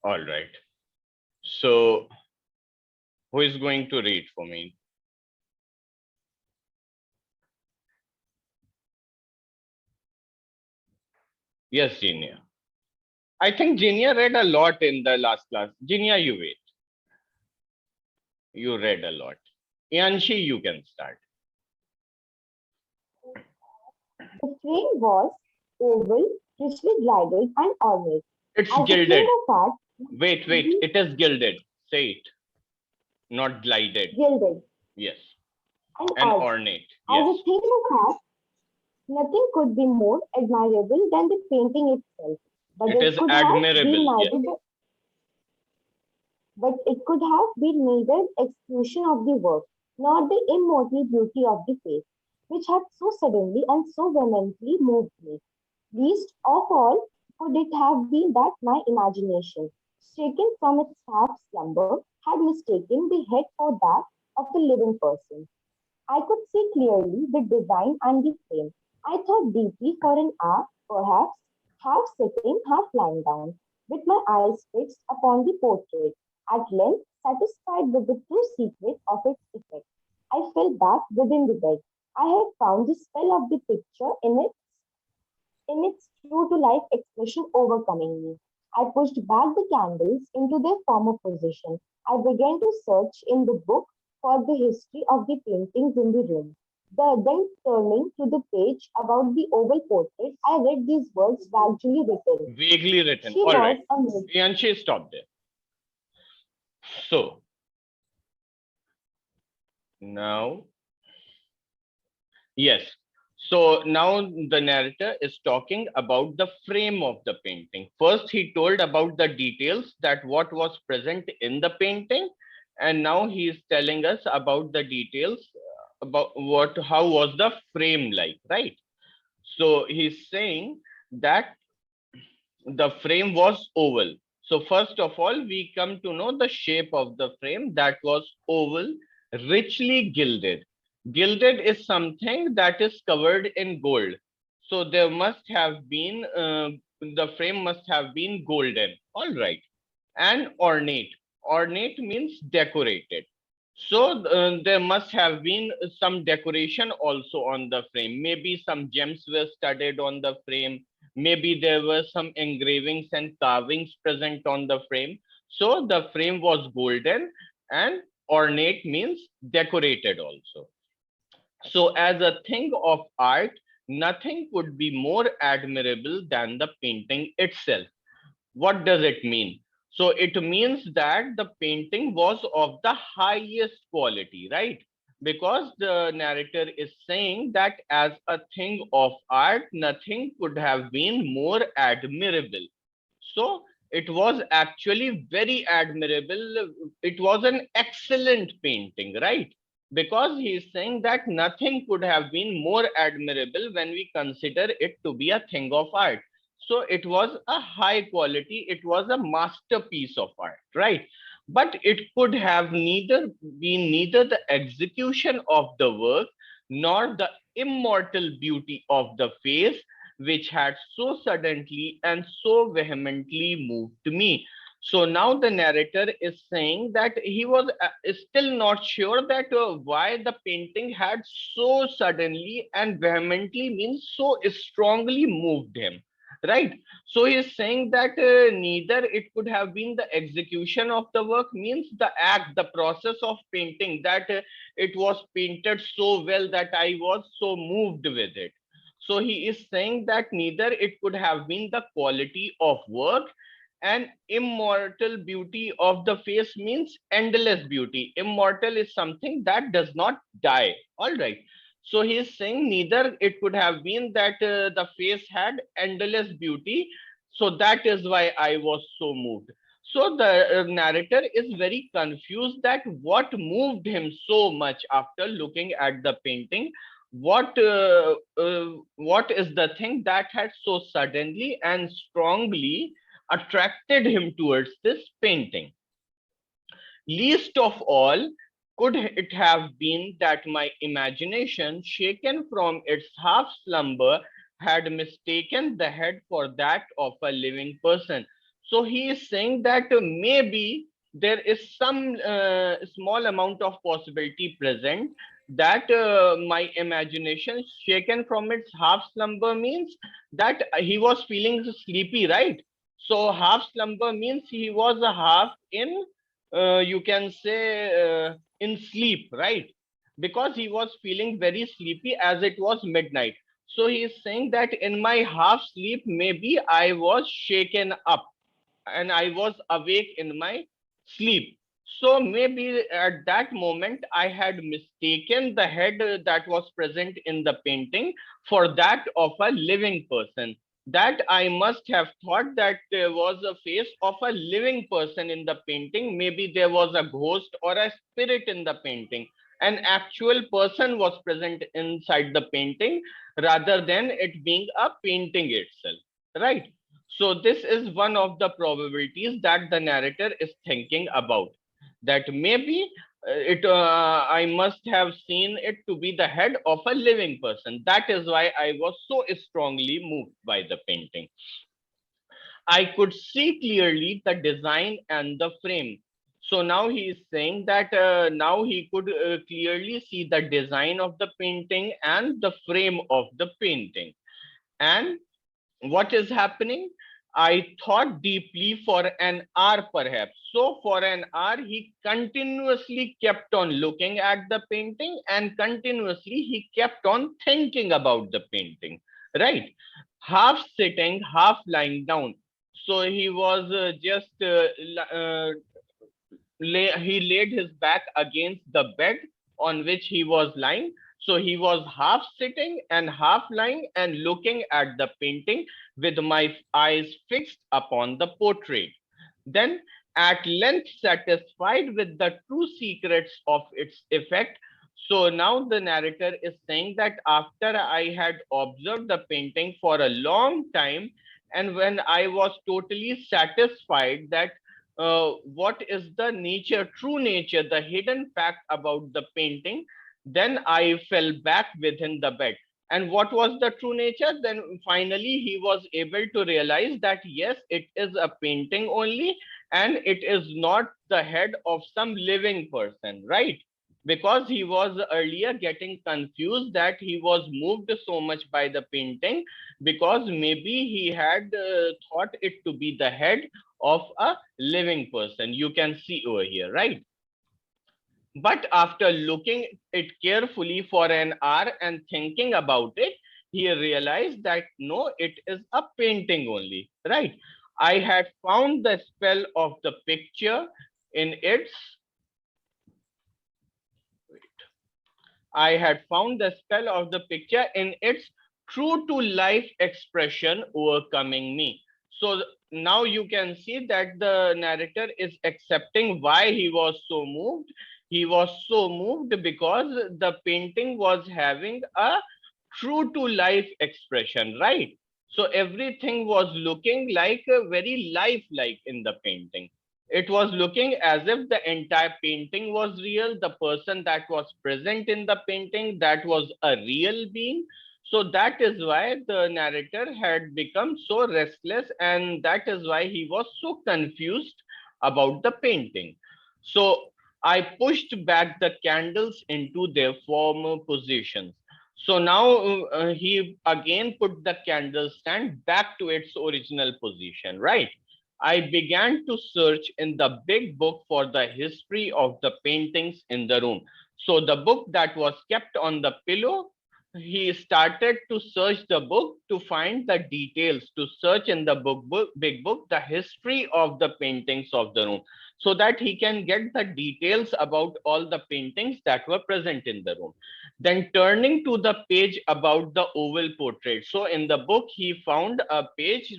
All right. So, who is going to read for me? Yes, Genia. I think Genia read a lot in the last class. Genia, you wait. You read a lot. Yanshi, you can start. The frame was oval, richly gilded and ornate. It's As a thing gilded. of art, Wait, wait. It is gilded. Say it. Not glided. gilded Yes. and And ornate. ornate. As Yes. a thing of art, nothing could be more admirable than the painting itself. But It it is could have admirable. been Yes. neither the, but it could have been neither execution of the work nor the immortal beauty of the face, which had so suddenly and so vehemently moved me. Least of all could it have been that my imagination, shaken from its half slumber, had mistaken the head for that of a living person. I could see clearly the design and the frame. I thought deeply for an hour, perhaps, half sitting, half lying down, with my eyes fixed upon the portrait. At length, satisfied with the true secret of its effect, I fell back within the bed. I had found the spell of the picture in its true to life expression overcoming me. I pushed back the candles into their former position. I began to search in the book for the history of the paintings in the room. Then turning to the page about the oval portrait, I read these words vaguely written. Vaguely written. She All right. was a maid. Yanshi, stop there. So, now, yes. So now the narrator is talking about the frame of the painting. First, he told about the details that what was present in the painting, and now he is telling us about the details about how was the frame like, right? So he's saying that the frame was oval. So first of all, we come to know the shape of the frame that was oval, richly gilded. Gilded is something that is covered in gold. So there must have been, the frame must have been golden. All right. And ornate. Ornate means decorated. So there must have been some decoration also on the frame. Maybe some gems were studded on the frame. Maybe there were some engravings and carvings present on the frame. So the frame was golden, and ornate means decorated also. So as a thing of art, nothing could be more admirable than the painting itself. What does it mean? So it means that the painting was of the highest quality, right? Because the narrator is saying that as a thing of art, nothing could have been more admirable. So it was actually very admirable. It was an excellent painting, right? Because he is saying that nothing could have been more admirable when we consider it to be a thing of art. So it was a high quality, it was a masterpiece of art, right? But it could have neither been neither the execution of the work nor the immortal beauty of the face which had so suddenly and so vehemently moved me. So now the narrator is saying that he was still not sure that why the painting had so suddenly and vehemently means so strongly moved him, right? So he is saying that neither it could have been the execution of the work means the act, the process of painting, that it was painted so well that I was so moved with it. So he is saying that neither it could have been the quality of work, and immortal beauty of the face means endless beauty. Immortal is something that does not die. All right. So he is saying neither it could have been that the face had endless beauty. So that is why I was so moved. So the narrator is very confused that what moved him so much after looking at the painting. What is the thing that had so suddenly and strongly attracted him towards this painting? Least of all could it have been that my imagination, shaken from its half slumber, had mistaken the head for that of a living person. So he is saying that maybe there is some small amount of possibility present that my imagination shaken from its half slumber means that he was feeling sleepy, right? So half slumber means he was a half in, you can say, in sleep, right? Because he was feeling very sleepy as it was midnight. So he is saying that in my half sleep, maybe I was shaken up and I was awake in my sleep. So maybe at that moment I had mistaken the head that was present in the painting for that of a living person. That I must have thought that there was a face of a living person in the painting. Maybe there was a ghost or a spirit in the painting. An actual person was present inside the painting rather than it being a painting itself, right? So this is one of the probabilities that the narrator is thinking about. That maybe I must have seen it to be the head of a living person. That is why I was so strongly moved by the painting. I could see clearly the design and the frame. So now he is saying that now he could clearly see the design of the painting and the frame of the painting. And what is happening? I thought deeply for an hour perhaps. So for an hour, he continuously kept on looking at the painting and continuously he kept on thinking about the painting, right? Half sitting, half lying down. So he was he laid his back against the bed on which he was lying. So he was half sitting and half lying and looking at the painting with my eyes fixed upon the portrait. Then, at length satisfied with the true secrets of its effect, so now the narrator is saying that after I had observed the painting for a long time, and when I was totally satisfied that what is the nature, true nature, the hidden fact about the painting, then I fell back within the bed. And what was the true nature? Then finally he was able to realize that yes, it is a painting only, and it is not the head of some living person, right? Because he was earlier getting confused that he was moved so much by the painting because maybe he had thought it to be the head of a living person. You can see over here, right? But after looking it carefully for an hour and thinking about it, he realized that no, it is a painting only, right? I had found the spell of the picture in its, I had found the spell of the picture in its true to life expression overcoming me. So now you can see that the narrator is accepting why he was so moved. He was so moved because the painting was having a true to life expression, right? So everything was looking like a very lifelike in the painting. It was looking as if the entire painting was real. The person that was present in the painting, that was a real being. So that is why the narrator had become so restless, and that is why he was so confused about the painting. So I pushed back the candles into their former positions. So now he again put the candle stand back to its original position, right? I began to search in the big book for the history of the paintings in the room. So the book that was kept on the pillow, he started to search the book to find the details, to search in the big book, the history of the paintings of the room, so that he can get the details about all the paintings that were present in the room. Then turning to the page about the oval portrait. So in the book, he found a page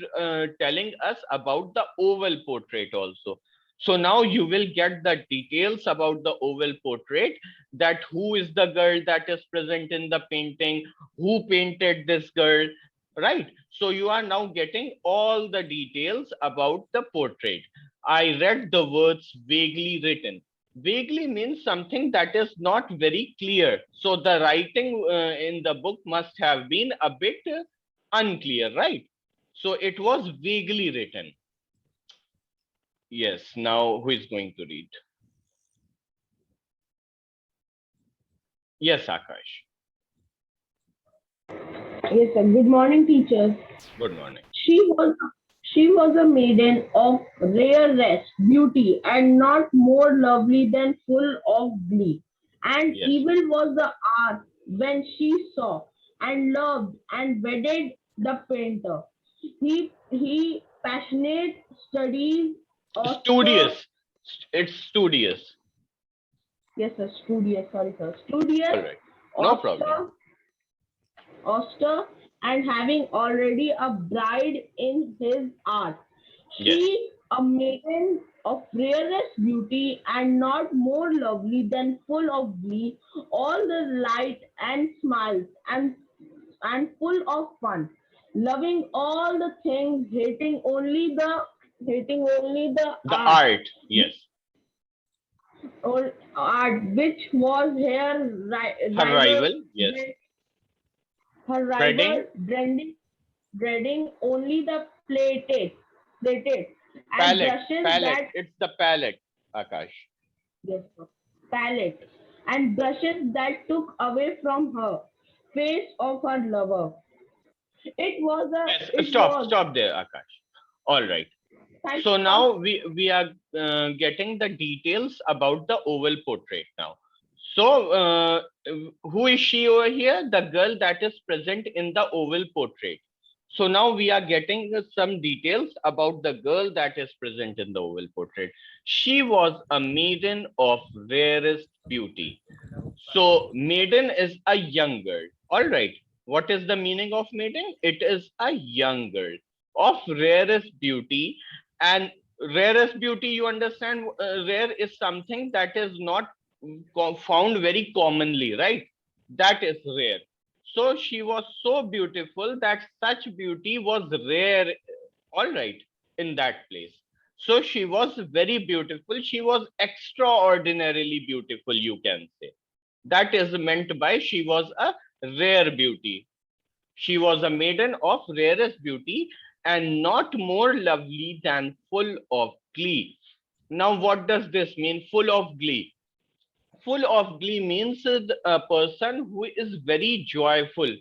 telling us about the oval portrait also. So now you will get the details about the oval portrait, that who is the girl that is present in the painting, who painted this girl, right? So you are now getting all the details about the portrait. I read the words vaguely written. Vaguely means something that is not very clear. So the writing in the book must have been a bit unclear, right? So it was vaguely written. Yes. Now who is going to read? Yes, Akash. Yes, sir. Good morning, teacher. Good morning. She was she was a maiden of rarest beauty and not more lovely than full of glee. And Yes. evil was the hour when she saw and loved and wedded the painter. He passionate studies Oscar. Studious. It's studious. Yes, sir. Studious. Sorry, sir. All Studious right. No problem. Oscar Auster, and having already a bride in his art. Yes. She, a maiden of rarest beauty and not more lovely than full of glee, all the light and smiles and full of fun, loving all the things, hating only the The art. Yes. or art which was her Her rival, rival. Yes. her rival Dreading. dreading only the plated and Palette. brushes Palette. that It's the palette, Akash. yes, sir, palette and brushes that took away from her face of her lover. Yes. It Stop. was Stop there, Akash. All right. thank So you, sir. now we are getting the details about the oval portrait now. So who is she over here? The girl that is present in the oval portrait. So now we are getting some details about the girl that is present in the oval portrait. She was a maiden of rarest beauty. So maiden is a young girl. All right. What is the meaning of maiden? It is a young girl of rarest beauty. And rarest beauty, you understand, rare is something that is not found very commonly, right? That is rare. So she was so beautiful that such beauty was rare, all right, in that place. So she was very beautiful. She was extraordinarily beautiful, you can say. That is meant by she was a rare beauty. She was a maiden of rarest beauty and not more lovely than full of glee. Now, what does this mean? Full of glee. Full of glee means a person who is very joyful,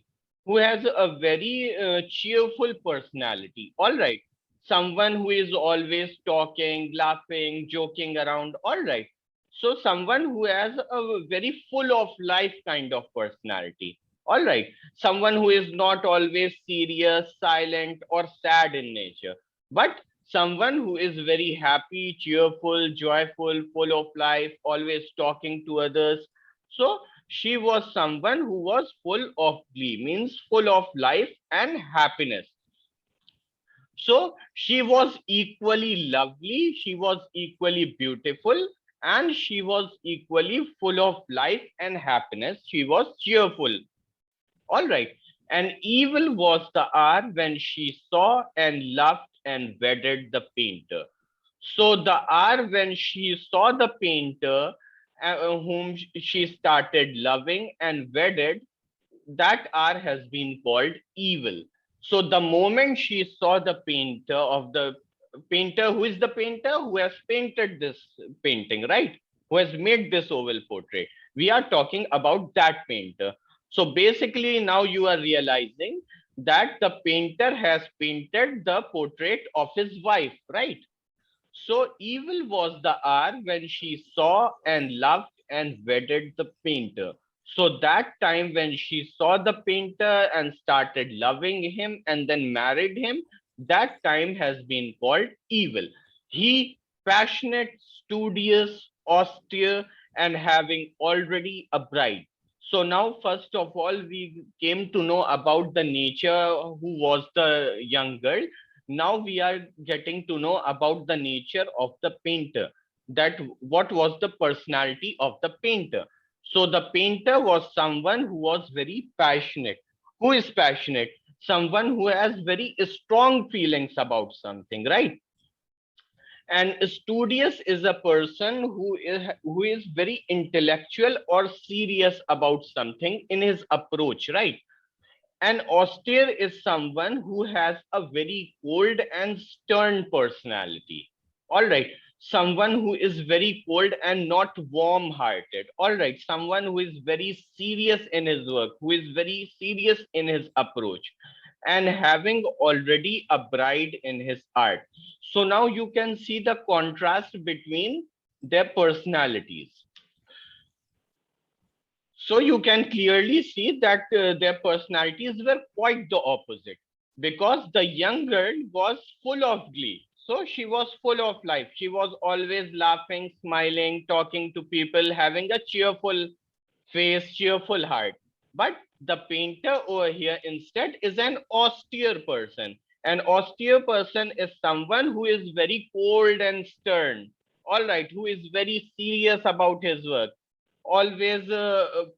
who has a very cheerful personality. All right. Someone who is always talking, laughing, joking around. All right. So, someone who has a very full of life kind of personality. All right. Someone who is not always serious, silent, or sad in nature, but someone who is very happy, cheerful, joyful, full of life, always talking to others. So she was someone who was full of glee, means full of life and happiness. So she was equally lovely, she was equally beautiful, and she was equally full of life and happiness. She was cheerful. All right. And evil was the hour when she saw and loved and wedded the painter. So the hour when she saw the painter whom she started loving and wedded, that hour has been called evil. So the moment she saw the painter of the painter, who is the painter who has painted this painting, right? Who has made this oval portrait? We are talking about that painter. So basically, now you are realizing that the painter has painted the portrait of his wife, right? So evil was the hour when she saw and loved and wedded the painter. So that time when she saw the painter and started loving him and then married him, that time has been called evil. He passionate, studious, austere, and having already a bride. So now, first of all, we came to know about the nature who was the young girl. Now we are getting to know about the nature of the painter, that what was the personality of the painter. So the painter was someone who was very passionate. Who is passionate? Someone who has very strong feelings about something, right? And studious is a person who is very intellectual or serious about something in his approach, right? An austere is someone who has a very cold and stern personality. All right. Someone who is very cold and not warm hearted. All right. Someone who is very serious in his work, who is very serious in his approach, and having already a bride in his art. So now you can see the contrast between their personalities. So you can clearly see that their personalities were quite the opposite, because the young girl was full of glee. So she was full of life. She was always laughing, smiling, talking to people, having a cheerful face, cheerful heart. But the painter over here instead is an austere person. An austere person is someone who is very cold and stern. All right, who is very serious about his work, always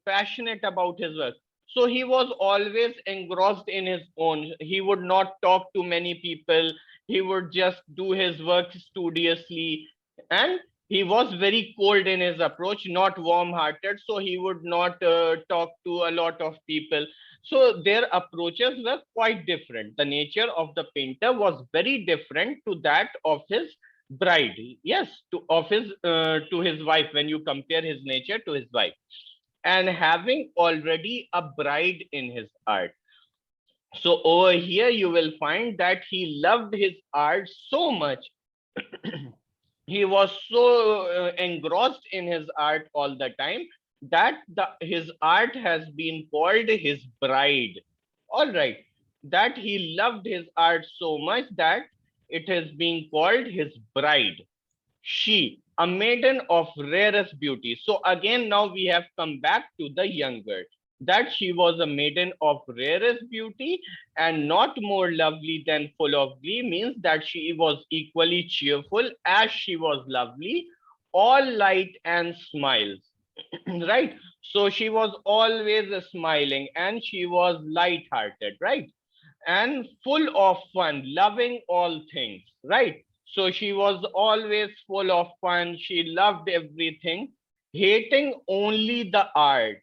passionate about his work. So he was always engrossed in his own. He would not talk to many people. He would just do his work studiously. And he was very cold in his approach, not warm hearted. So he would not talk to a lot of people. So their approaches were quite different. The nature of the painter was very different to that of his bride, yes, to his wife, when you compare his nature to his wife, and having already a bride in his art. So over here you will find that he loved his art so much. He was so engrossed in his art all the time that his art has been called his bride. All right, that he loved his art so much that it has been called his bride. She, a maiden of rarest beauty. So again, now we have come back to the young girl, that she was a maiden of rarest beauty and not more lovely than full of glee, means that she was equally cheerful as she was lovely, all light and smiles. Right? So she was always smiling and she was light-hearted, right? And full of fun, loving all things, right? So she was always full of fun. She loved everything, hating only the art.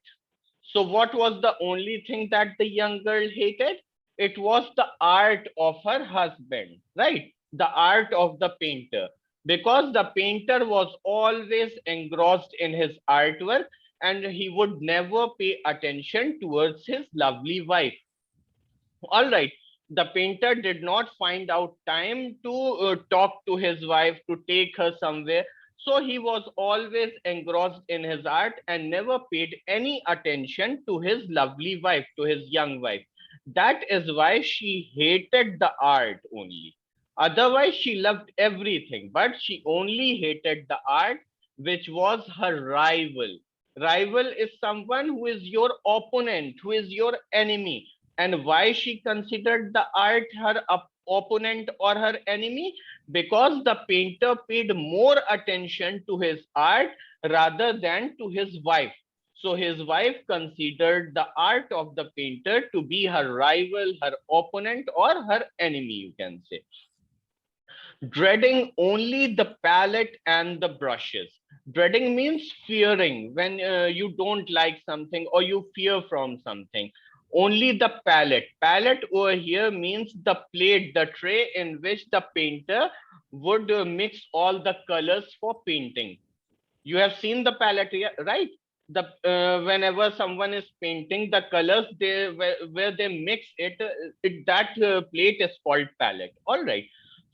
So what was the only thing that the young girl hated? It was the art of her husband, right? The art of the painter. Because the painter was always engrossed in his artwork and he would never pay attention towards his lovely wife. All right. The painter did not find out time to talk to his wife, to take her somewhere. So he was always engrossed in his art and never paid any attention to his lovely wife, to his young wife. That is why she hated the art only. Otherwise, she loved everything, but she only hated the art, which was her rival. Rival is someone who is your opponent, who is your enemy. And why she considered the art her opponent or her enemy? Because the painter paid more attention to his art rather than to his wife. So his wife considered the art of the painter to be her rival, her opponent, or her enemy, you can say. Dreading only the palette and the brushes. Dreading means fearing, when you don't like something or you fear from something. Only the palette. Palette over here means the plate, the tray in which the painter would mix all the colors for painting. You have seen the palette here, right? The whenever someone is painting, the colors they where they mix it, that plate is called palette. All right.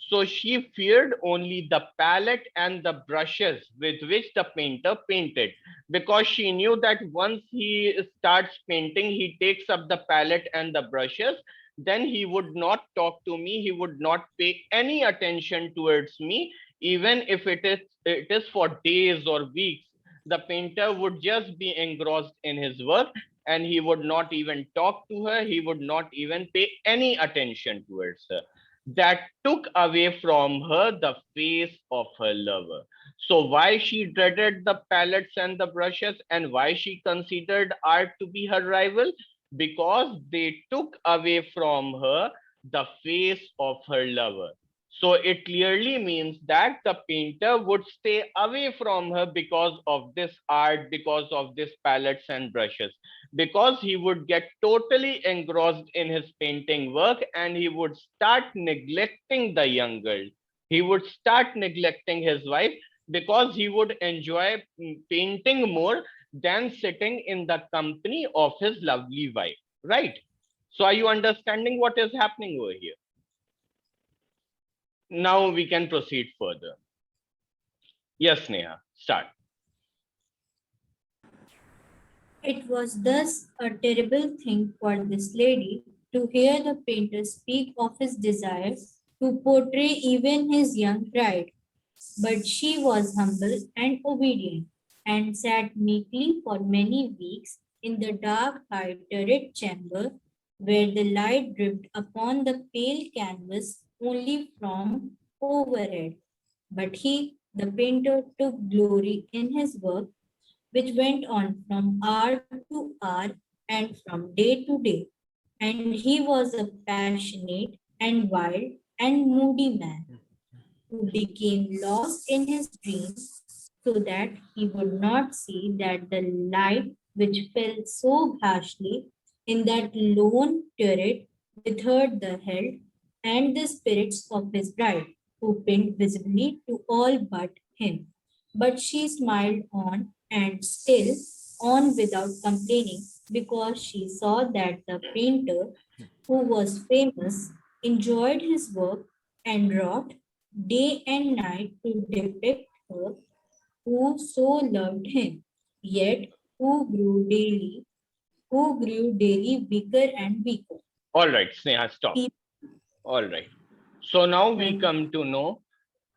So she feared only the palette and the brushes with which the painter painted, because she knew that once he starts painting, he takes up the palette and the brushes, then he would not talk to me, he would not pay any attention towards me, even if it is for days or weeks. The painter would just be engrossed in his work and he would not even talk to her, he would not even pay any attention towards her. That took away from her the face of her lover. So why she dreaded the palettes and the brushes, and why she considered art to be her rival? Because they took away from her the face of her lover. So it clearly means that the painter would stay away from her because of this art, because of this palettes and brushes, because he would get totally engrossed in his painting work and he would start neglecting the young girl. he would start neglecting his wife because he would enjoy painting more than sitting in the company of his lovely wife, right? So are you understanding what is happening over here? Now we can proceed further. Yes, Neha, start. It was thus a terrible thing for this lady to hear the painter speak of his desire to portray even his young bride. But she was humble and obedient, and sat meekly for many weeks in the dark high turret chamber, where the light dripped upon the pale canvas only from overhead. But he, the painter, took glory in his work, which went on from hour to hour and from day to day. And he was a passionate and wild and moody man who became lost in his dreams, so that he would not see that the light which fell so harshly in that lone turret withered the health and the spirits of his bride, who pinned visibly to all but him. But she smiled on and still on without complaining, because she saw that the painter, who was famous, enjoyed his work and wrought day and night to depict her who so loved him, yet who grew daily weaker and weaker. All right, Sneha, stop. He All right. So now we went come to know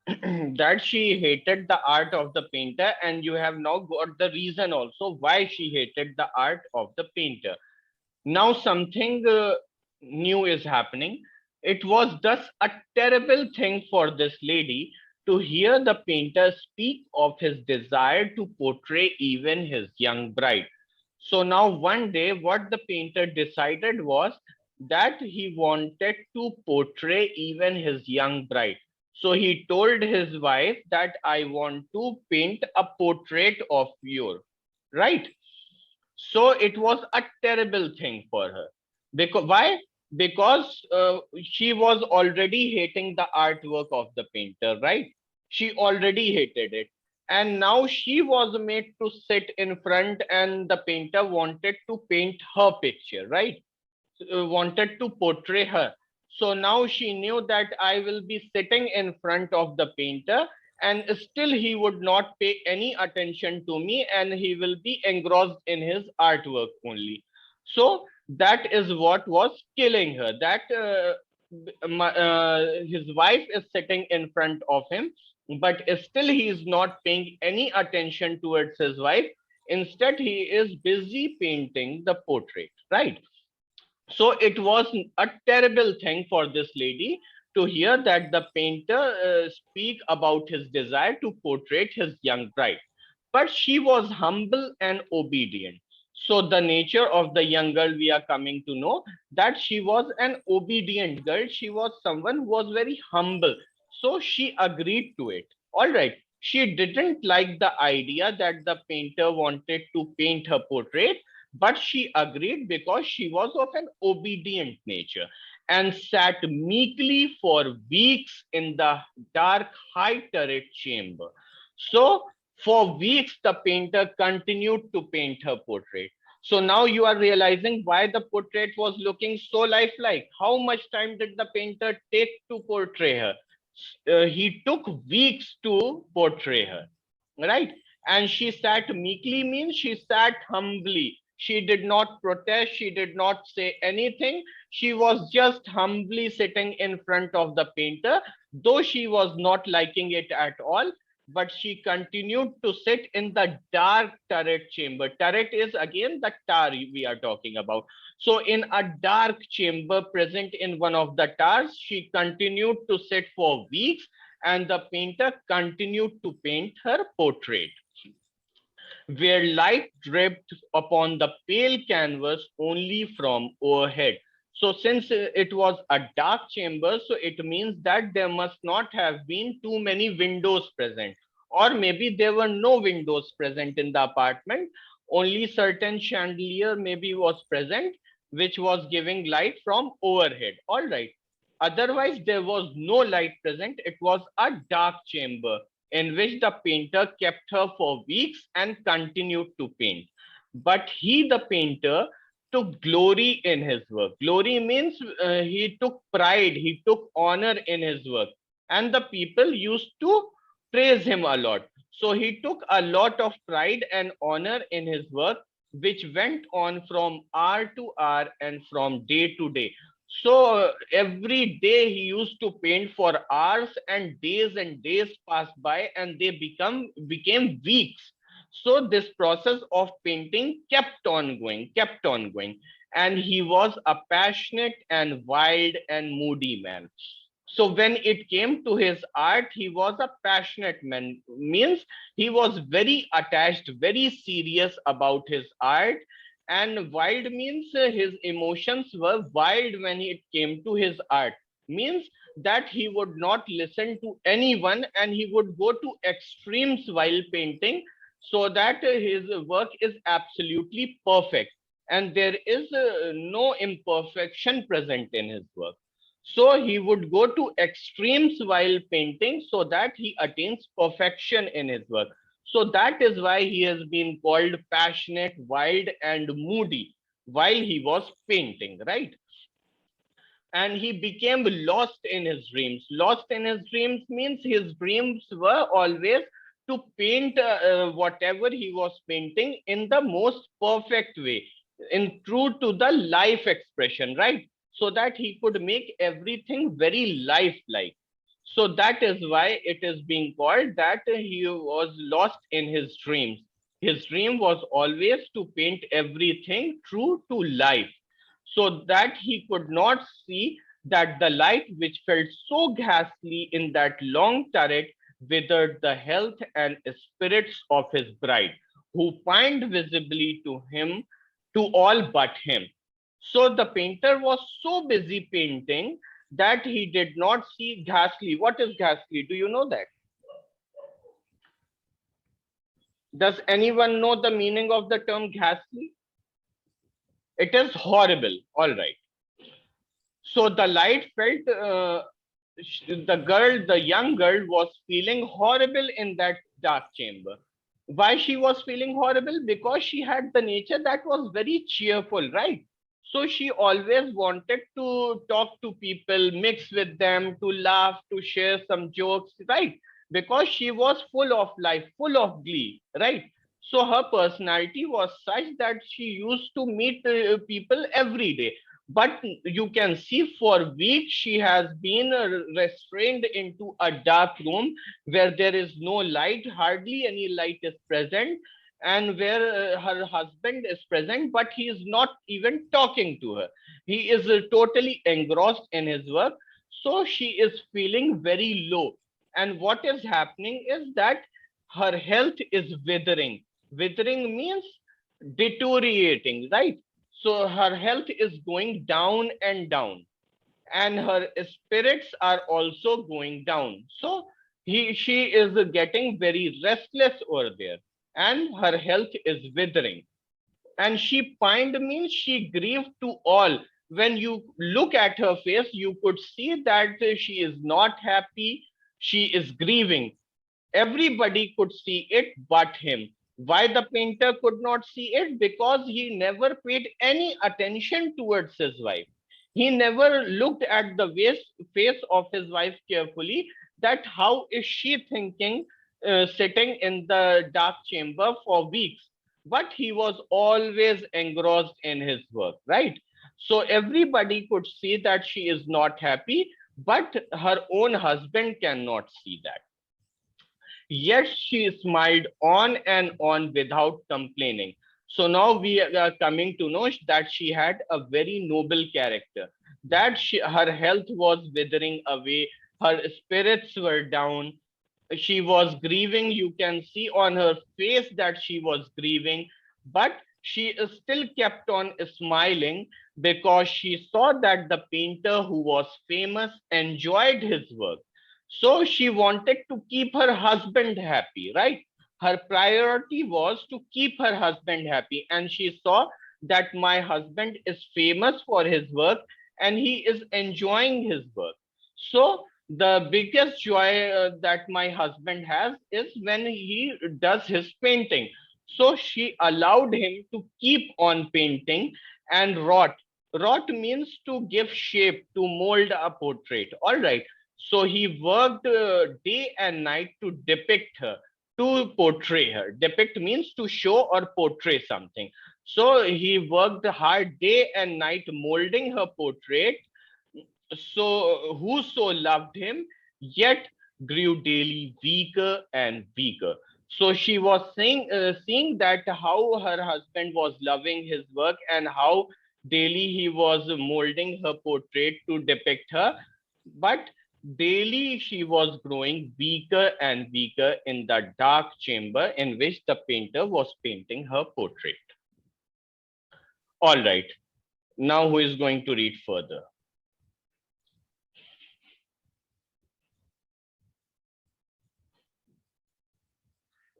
that she hated the art of the painter, and you have now got the reason also why she hated the art of the painter. Now something new is happening. It was thus a terrible thing for this lady to hear the painter speak of his desire to portray even his young bride. So now one day, what the painter decided was that he wanted to portray even his young bride. So he told his wife that I want to paint a portrait of you, right? So it was a terrible thing for her. Because why? Because she was already hating the artwork of the painter, right? She already hated it. And now she was made to sit in front, and the painter wanted to paint her picture, right? Wanted to portray her. So now she knew that I will be sitting in front of the painter, and still he would not pay any attention to me, and he will be engrossed in his artwork only. So that is what was killing her. That his wife is sitting in front of him, but still he is not paying any attention towards his wife. Instead, he is busy painting the portrait, right? So it was a terrible thing for this lady to hear that the painter speak about his desire to portray his young bride. But she was humble and obedient. So the nature of the young girl, we are coming to know that she was an obedient girl. She was someone who was very humble. So she agreed to it. All right. She didn't like the idea that the painter wanted to paint her portrait, but she agreed because she was of an obedient nature, and sat meekly for weeks in the dark high turret chamber. So for weeks, the painter continued to paint her portrait. So now you are realizing why the portrait was looking so lifelike. How much time did the painter take to portray her? He took weeks to portray her, right? And she sat meekly means she sat humbly. She did not protest. She did not say anything. She was just humbly sitting in front of the painter, though she was not liking it at all. But she continued to sit in the dark turret chamber. Turret is again the tower we are talking about. So in a dark chamber present in one of the towers, she continued to sit for weeks, and the painter continued to paint her portrait, where light dripped upon the pale canvas only from overhead. So since it was a dark chamber, so it means that there must not have been too many windows present, or maybe there were no windows present in the apartment. Only certain chandelier maybe was present, which was giving light from overhead. All right. Otherwise, there was no light present. It was a dark chamber in which the painter kept her for weeks and continued to paint. But he, the painter, took glory in his work. Glory means he took pride, he took honor in his work. And the people used to praise him a lot. So he took a lot of pride and honor in his work, which went on from hour to hour and from day to day. So every day he used to paint for hours, and days passed by and they became weeks. So this process of painting kept on going. And he was a passionate and wild and moody man. So when it came to his art, he was a passionate man, means he was very attached, very serious about his art. And wild means his emotions were wild when it came to his art, means that he would not listen to anyone and he would go to extremes while painting, so that his work is absolutely perfect and there is no imperfection present in his work. So he would go to extremes while painting so that he attains perfection in his work. So that is why he has been called passionate, wild, and moody while he was painting, right? And he became lost in his dreams. Lost in his dreams means his dreams were always to paint whatever he was painting in the most perfect way, in true to the life expression, right? So that he could make everything very lifelike. So that is why it is being called that he was lost in his dreams. His dream was always to paint everything true to life, so that he could not see that the light which felt so ghastly in that long turret withered the health and spirits of his bride, who pined visibly to him, to all but him. So the painter was so busy painting that he did not see ghastly. What is ghastly? Do you know that? Does anyone know the meaning of the term ghastly? It is horrible. All right. So the light felt, the young girl was feeling horrible in that dark chamber. Why she was feeling horrible? Because she had the nature that was very cheerful, right? So she always wanted to talk to people, mix with them, to laugh, to share some jokes, right? Because she was full of life, full of glee, right? So her personality was such that she used to meet people every day. But you can see for weeks she has been restrained into a dark room where there is no light, hardly any light is present, and where her husband is present, but he is not even talking to her. He is totally engrossed in his work. So she is feeling very low. And what is happening is that her health is withering. Withering means deteriorating, right? So her health is going down and down, and her spirits are also going down. So she is getting very restless over there, and her health is withering. And she pined means she grieved to all. When you look at her face, you could see that she is not happy, she is grieving. Everybody could see it but him. Why the painter could not see it? Because he never paid any attention towards his wife. He never looked at the face of his wife carefully, that how is she thinking, sitting in the dark chamber for weeks. But he was always engrossed in his work, right? So everybody could see that she is not happy, but her own husband cannot see that. Yet she smiled on and on without complaining. So now we are coming to know that she had a very noble character, that her health was withering away, her spirits were down, she was grieving. You can see on her face that she was grieving, but she still kept on smiling because she saw that the painter who was famous enjoyed his work. So she wanted to keep her husband happy, right? Her priority was to keep her husband happy. And she saw that my husband is famous for his work and he is enjoying his work. So the biggest joy that my husband has is when he does his painting. So she allowed him to keep on painting and wrought. Wrought means to give shape, to mold a portrait. All right. So he worked day and night to depict her, to portray her. Depict means to show or portray something. So he worked hard day and night molding her portrait. So whoso loved him, yet grew daily weaker and weaker. So she was seeing that how her husband was loving his work and how daily he was molding her portrait to depict her. But daily she was growing weaker and weaker in the dark chamber in which the painter was painting her portrait. All right. Now who is going to read further?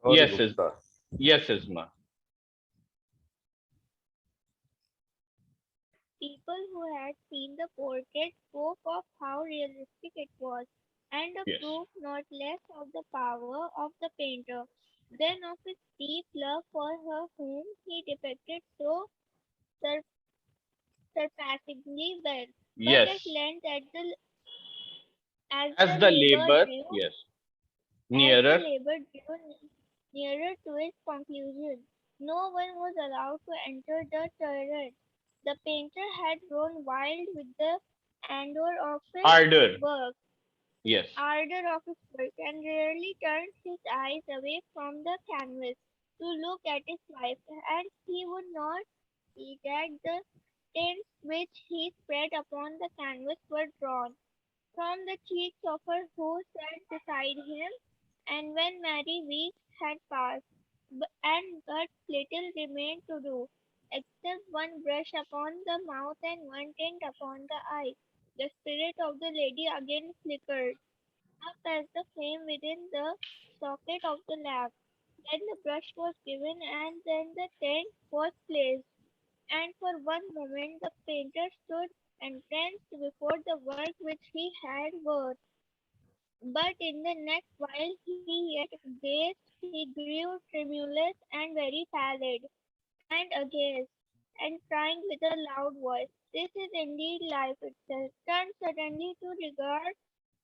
Yes, yes, Isma. People who had seen the portrait spoke of how realistic it was, and Yes. approved not less of the power of the painter than of his deep love for her whom he depicted so sur- surpassingly well. But at Yes. length, as As the the labor labor, drew, yes, as the nearer, labor drew nearer to its conclusion, no one was allowed to enter the turret. The painter had grown wild with the ardor of his ardor, work, yes, and rarely turned his eyes away from the canvas to look at his wife, and he would not see that the tints which he spread upon the canvas were drawn from the cheeks of her who sat beside him, and when many weeks had passed, and but little remained to do, except one brush upon the mouth and one tint upon the eye, the spirit of the lady again flickered up as the flame within the socket of the lamp. Then the brush was given, and then the tint was placed, and for one moment the painter stood entranced before the work which he had worked. But in the next, while he yet gazed, he grew tremulous and very pallid, and aghast, and crying with a loud voice, "This is indeed life itself!" turned suddenly to regard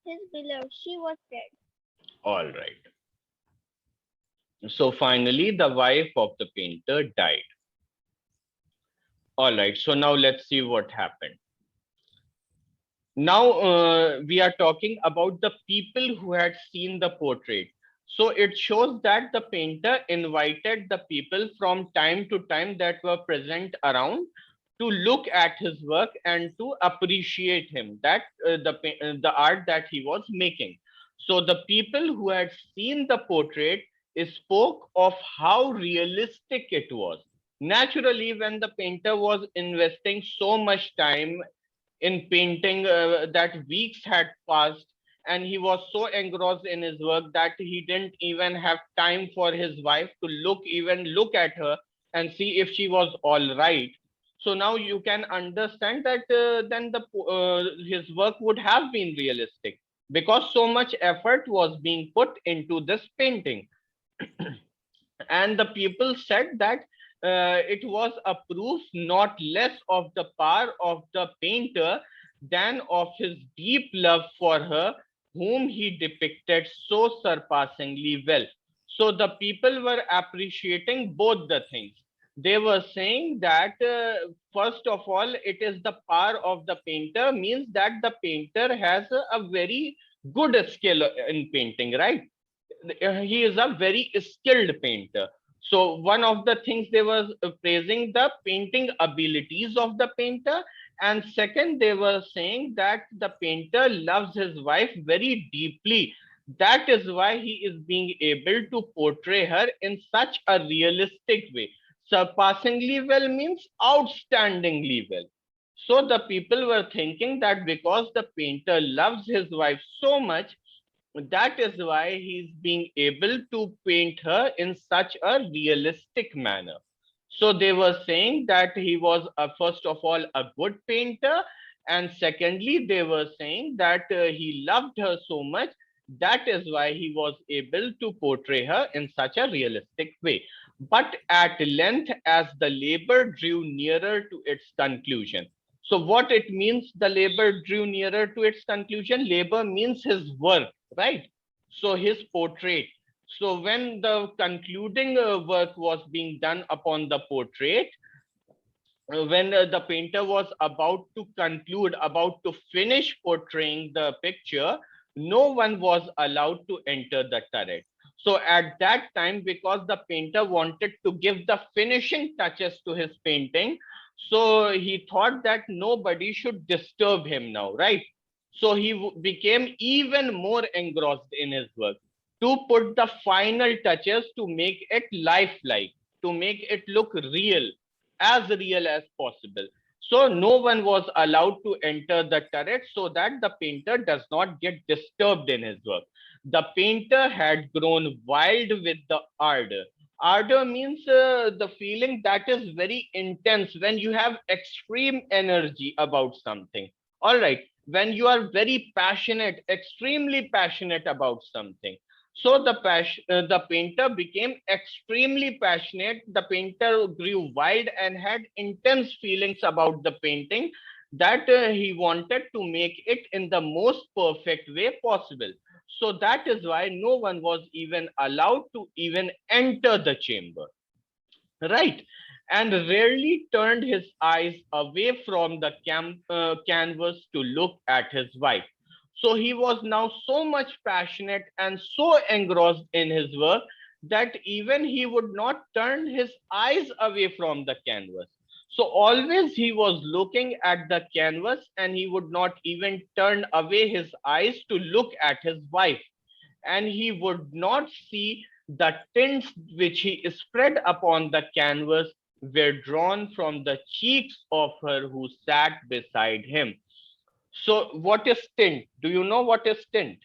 his beloved. She was dead. all right. So finally, the wife of the painter died. All right, so now let's see what happened. Now we are talking about the people who had seen the portrait. So it shows that the painter invited the people from time to time that were present around to look at his work and to appreciate him, that the art that he was making. So the people who had seen the portrait spoke of how realistic it was. Naturally, when the painter was investing so much time in painting, that weeks had passed and he was so engrossed in his work that he didn't even have time for his wife to look at her and see if she was all right. So now you can understand that then his work would have been realistic because so much effort was being put into this painting. And the people said that it was a proof not less of the power of the painter than of his deep love for her, whom he depicted so surpassingly well. So the people were appreciating both the things. They were saying that, first of all, it is the power of the painter, means that the painter has a very good skill in painting, right? He is a very skilled painter. So one of the things they were praising the painting abilities of the painter, and second they were saying that the painter loves his wife very deeply. That is why he is being able to portray her in such a realistic way. Surpassingly well means outstandingly well. So the people were thinking that because the painter loves his wife so much, that is why he's being able to paint her in such a realistic manner. So they were saying that he was, first of all, a good painter, And secondly, they were saying that he loved her so much, that is why he was able to portray her in such a realistic way. But at length, as the labor drew nearer to its conclusion. So what it means, the labor drew nearer to its conclusion? Labor means his work, right? So his portrait. So when the concluding work was being done upon the portrait, when the painter was about to conclude, about to finish portraying the picture, no one was allowed to enter the turret. So at that time, because the painter wanted to give the finishing touches to his painting, so he thought that nobody should disturb him now, right? So he became even more engrossed in his work to put the final touches to make it lifelike, to make it look real as possible. So no one was allowed to enter the turret so that the painter does not get disturbed in his work. The painter had grown wild with the ardor. Ardor means the feeling that is very intense when you have extreme energy about something. All right. When you are very passionate, extremely passionate about something. So the painter became extremely passionate. The painter grew wild and had intense feelings about the painting, that he wanted to make it in the most perfect way possible. So that is why no one was even allowed to even enter the chamber, right? And rarely turned his eyes away from the canvas to look at his wife. So he was now so much passionate and so engrossed in his work that even he would not turn his eyes away from the canvas. So always he was looking at the canvas, and he would not even turn away his eyes to look at his wife, and he would not see the tints which he spread upon the canvas were drawn from the cheeks of her who sat beside him. So what is tint? Do you know what is tint?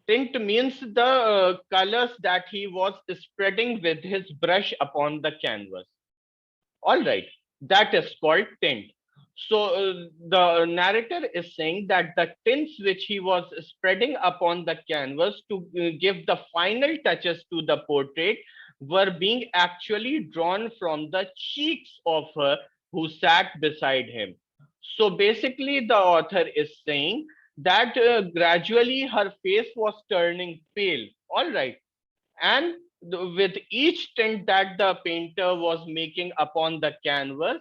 Tint means the colors that he was spreading with his brush upon the canvas. All right, that is called tint. So the narrator is saying that the tints which he was spreading upon the canvas to give the final touches to the portrait were being actually drawn from the cheeks of her who sat beside him. So basically, the author is saying that gradually her face was turning pale. All right, and with each tint that the painter was making upon the canvas,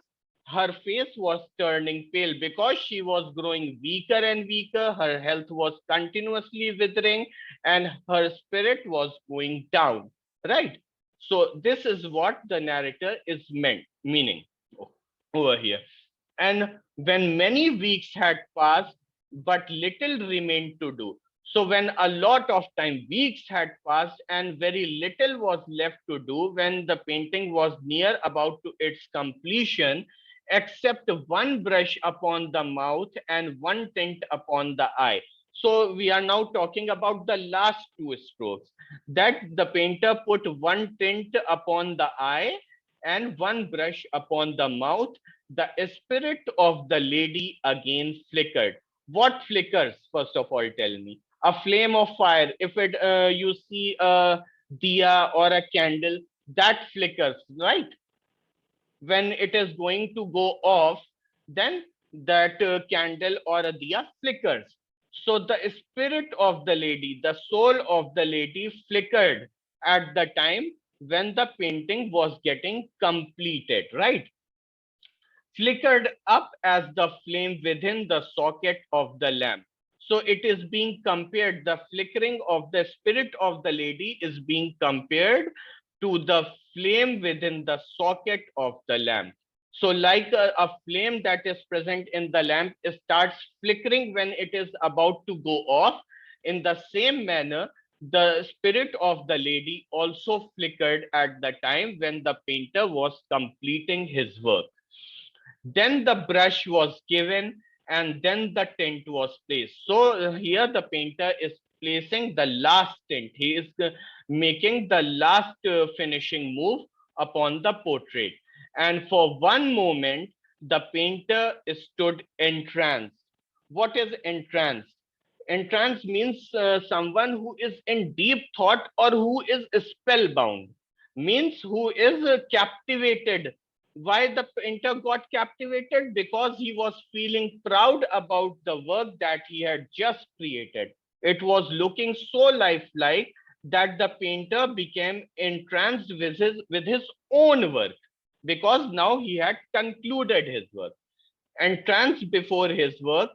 her face was turning pale because she was growing weaker and weaker. Her health was continuously withering and her spirit was going down, right? So this is what the narrator is meaning over here. And when many weeks had passed, but little remained to do. So when a lot of time, weeks had passed and very little was left to do, when the painting was near about to its completion, except one brush upon the mouth and one tint upon the eye. So we are now talking about the last two strokes, that the painter put one tint upon the eye and one brush upon the mouth. The spirit of the lady again flickered. What flickers? First of all, tell me. A flame of fire. If it you see a diya or a candle, that flickers, right? When it is going to go off, then that candle or a diya flickers. So the spirit of the lady, the soul of the lady flickered at the time when the painting was getting completed, right? Flickered up as the flame within the socket of the lamp. So it is being compared, the flickering of the spirit of the lady is being compared to the flame within the socket of the lamp. So like a flame that is present in the lamp starts flickering when it is about to go off, in the same manner, the spirit of the lady also flickered at the time when the painter was completing his work. Then the brush was given and then the tint was placed. So here the painter is placing the last tint. He is making the last finishing move upon the portrait. And for one moment, the painter stood entranced. What is entranced? Entranced means someone who is in deep thought or who is spellbound, means who is captivated. Why the painter got captivated? Because he was feeling proud about the work that he had just created. It was looking so lifelike that the painter became entranced with his own work, because now he had concluded his work. Entranced before his work,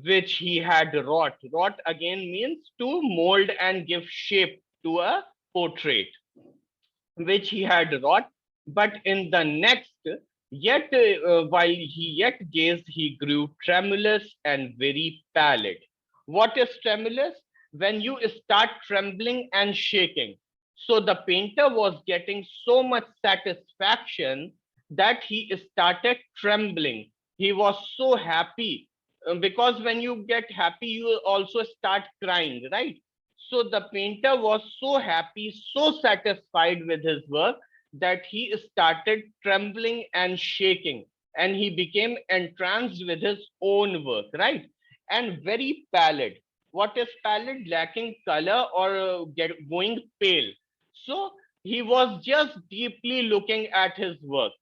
which he had wrought. Wrought again means to mold and give shape to a portrait, which he had wrought. But in the next, yet while he yet gazed, he grew tremulous and very pallid. What is tremulous? When you start trembling and shaking. So the painter was getting so much satisfaction that he started trembling. He was so happy, because when you get happy, you also start crying, right? So the painter was so happy, so satisfied with his work that he started trembling and shaking, and he became entranced with his own work, right? And very pallid. What is pallid? Lacking color or going pale. So he was just deeply looking at his work.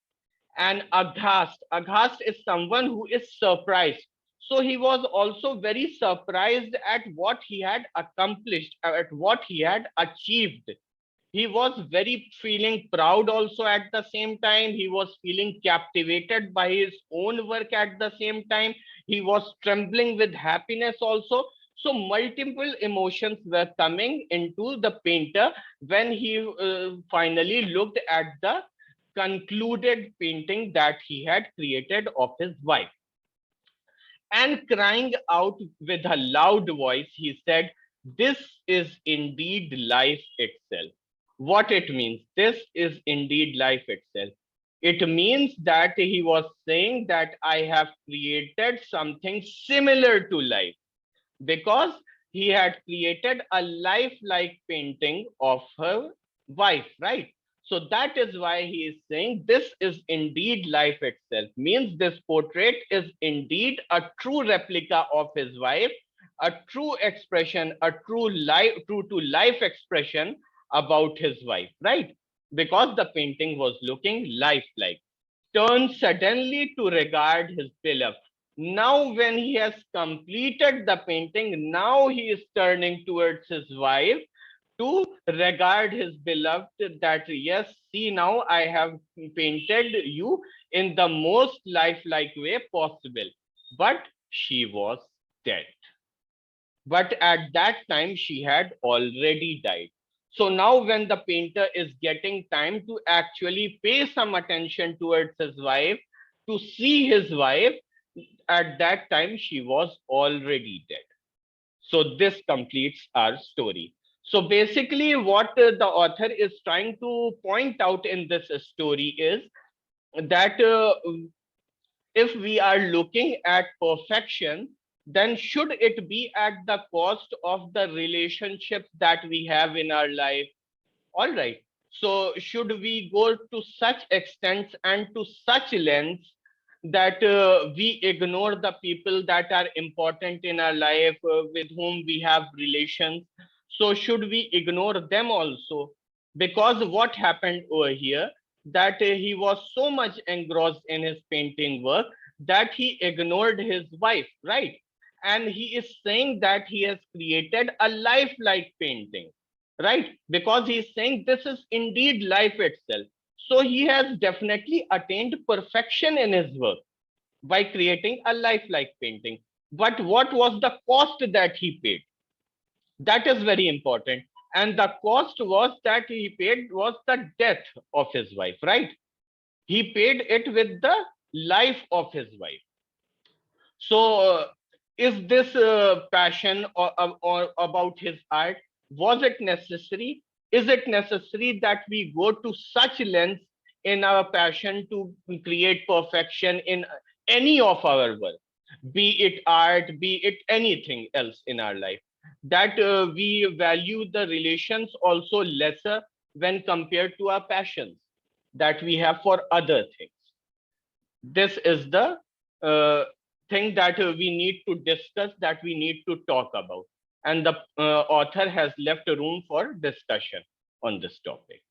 And aghast. Aghast is someone who is surprised. So he was also very surprised at what he had accomplished, at what he had achieved. He was very feeling proud also at the same time. He was feeling captivated by his own work at the same time. He was trembling with happiness also. So multiple emotions were coming into the painter when he finally looked at the concluded painting that he had created of his wife. And crying out with a loud voice, he said, "This is indeed life itself." What it means? This is indeed life itself. It means that he was saying that I have created something similar to life, because he had created a lifelike painting of her wife, right? So that is why he is saying this is indeed life itself, means this portrait is indeed a true replica of his wife, a true expression, a true life, true to life expression about his wife, right? Because the painting was looking lifelike. Turned suddenly to regard his beloved. Now, when he has completed the painting, now he is turning towards his wife to regard his beloved, that yes, see, now I have painted you in the most lifelike way possible. But she was dead. But at that time, she had already died. So now when the painter is getting time to actually pay some attention towards his wife, to see his wife, at that time she was already dead. So this completes our story. So basically what the author is trying to point out in this story is that if we are looking at perfection, then should it be at the cost of the relationships that we have in our life? All right. So should we go to such extents and to such lengths that we ignore the people that are important in our life, with whom we have relations? So should we ignore them also? Because what happened over here, that he was so much engrossed in his painting work that he ignored his wife, right? And he is saying that he has created a lifelike painting, right? Because he's saying this is indeed life itself. So he has definitely attained perfection in his work by creating a lifelike painting. But what was the cost that he paid? That is very important. And the cost was that he paid was the death of his wife, right? He paid it with the life of his wife. So, is this passion or about his art, was it necessary? Is it necessary that we go to such lengths in our passion to create perfection in any of our work, be it art, be it anything else in our life, that we value the relations also lesser when compared to our passions that we have for other things? This is the thing that we need to discuss, that we need to talk about. And the author has left room for discussion on this topic.